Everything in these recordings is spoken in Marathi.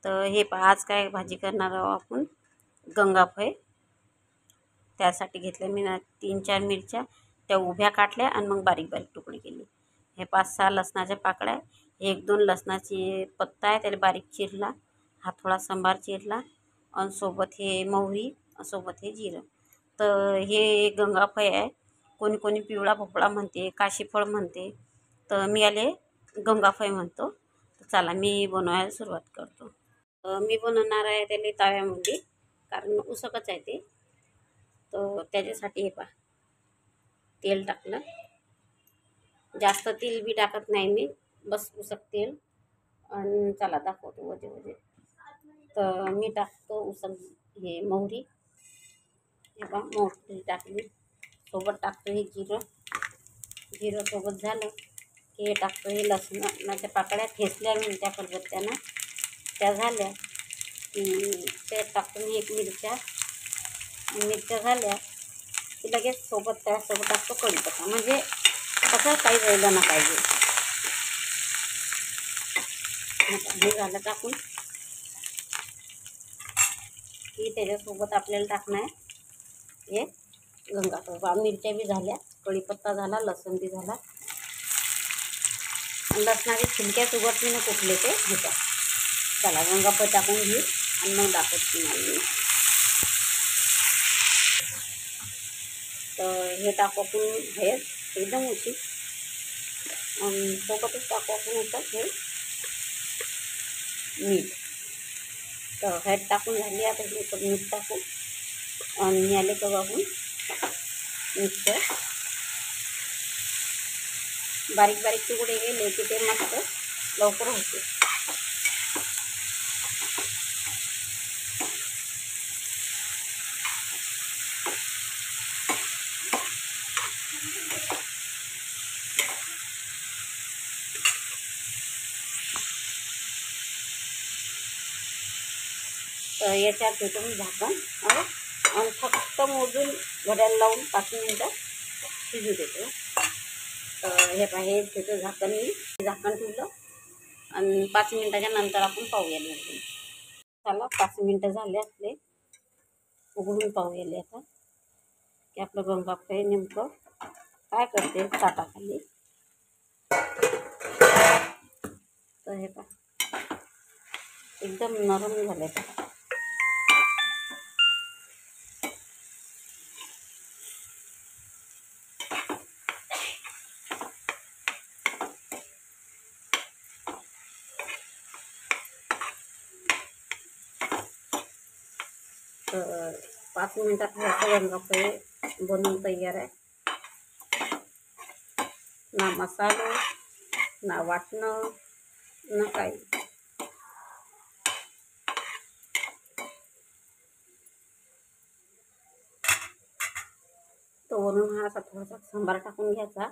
तर हे पहा, आज काय भाजी करणार आहोत आपण, गंगाफळ. त्यासाठी घेतल्या मी 3-4 मिरच्या, त्या उभ्या काटल्या आणि मग बारीक बारीक तुकडे केले. हे 5-6 लसणाच्या पाकळ्या, 1-2 लसणाची पत्ता आहे त्याला बारीक चिरला, हा थोडा सांबार चिरला आणि सोबत हे मोहरी, सोबत हे जिरं. तर हे गंगाफळ आहे. कोणी कोणी पिवळा भोपळा म्हणते, काशीफळ म्हणते, तर मी याले गंगाफळ म्हणतो. तर चला मी बनवायला सुरुवात करतो. मी बनवणार आहे त्याला तव्यामध्ये, कारण उसकच आहे ते. तर त्याच्यासाठी हे पहा, तेल टाकलं. जास्त तेल बी टाकत नाही मी, बस उसक तेल. आणि चला दाखवतो वजे वजे. तर मी टाकतो उसक हे मोहरी. हे पहा, मोहरी टाकली. सोबत टाकतो हे जिरं. जिरं सोबत झालं की हे टाकतो हे लसणाच्या पाकळ्या ठेचल्या मी त्या खलबत्त्यानं. त्या झाल्या की ते टाकून एक मिरच्या झाल्या की लगेच सोबत त्यासोबत टाकतो कढीपत्ता. म्हणजे कसं काही राहिलं ना पाहिजे. हे झालं टाकून की त्याच्यासोबत आपल्याला टाकणं आहे हे गंगाफळ. मिरच्या बी झाल्या, कढीपत्ता झाला, लसूण बी झाला. लसणाच्या छिलक्यासोबत मी कुठले ते होता. चला गंगाफळ टाकून घेऊ आणि मग दाखवते मी. तर हे टाकू आपण हे एकदम उशी, सोबतच टाकू आपण होतं हे मीठ. तर हे टाकून झाली. आता हे मीठ टाकू आणि याले करू आपण मिक्सर. बारीक बारीक तुकडे गेले की ते मस्त लवकर होते. तर याच्यात घेतो मी झाकण आणि फक्त मोजून घड्याला लावून 5 मिनटं शिजू देतो. तर हे पहा, हे घेतो झाकण. मी झाकण ठेवलं आणि 5 मिनटाच्या नंतर आपण पाहूया उघडून. चला 5 मिनटं झाले आपले, उघडून पाहूया आता की आपलं गंगाफळ नेमकं काय करते ताटाखाली. तर हे पहा, एकदम नरम झाले. तर 5 मिनटात गंगाफळ बनवून तयार आहे. ना मसाला, ना वाटणं, ना काही. तर वरून हा असा थोडासा सांबार टाकून घ्यायचा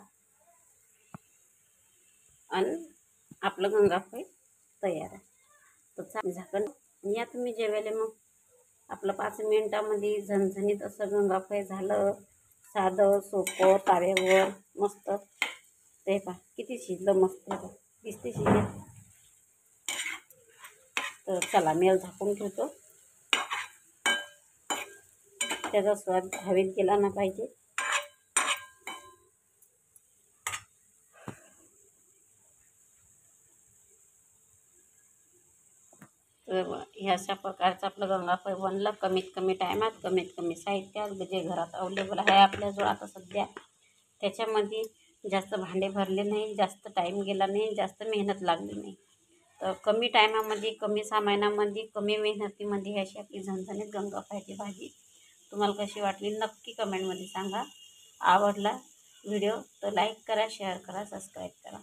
आणि आपलं गंगाफळ तयार आहे. तर झाकण या तुम्ही जेवायला. मग आपलं 5 मिनटामध्ये झणझणीत असं गंगाफळ झालं. साधं सोपं ताव्यावर मस्त. ते पहा किती शिजलं मस्त दिसते शिजले. तर चला मी झाकून ठेवतो. त्याचा स्वाद हवेत गेला ना पाहिजे. तर ह्या अशा प्रकारचं आपलं गंगाफळ बनलं. कमीत कमी टायमात, कमीत कमी साहित्यात, जे घरात अवेलेबल आहे आपल्याजवळ आता सध्या. त्याच्यामध्ये जास्त भांडे भरले नाही, जास्त टाईम गेला नाही, जास्त मेहनत लागली नाही. तर कमी टायमामध्ये, कमी सामानामध्ये, कमी मेहनतीमध्ये अशी आपली झणझणीत गंगाफळाची भाजी तुम्हाला कशी वाटली नक्की कमेंटमध्ये सांगा. आवडला व्हिडिओ तर लाईक करा, शेअर करा, सबस्क्राईब करा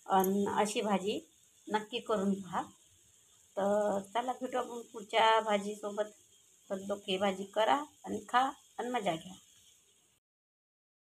आणि अशी भाजी नक्की करून पहा. तर चला भेटू आपण पुढच्या भाजीसोबत. तर ही भाजी करा आणि खा आणि मजा घ्या.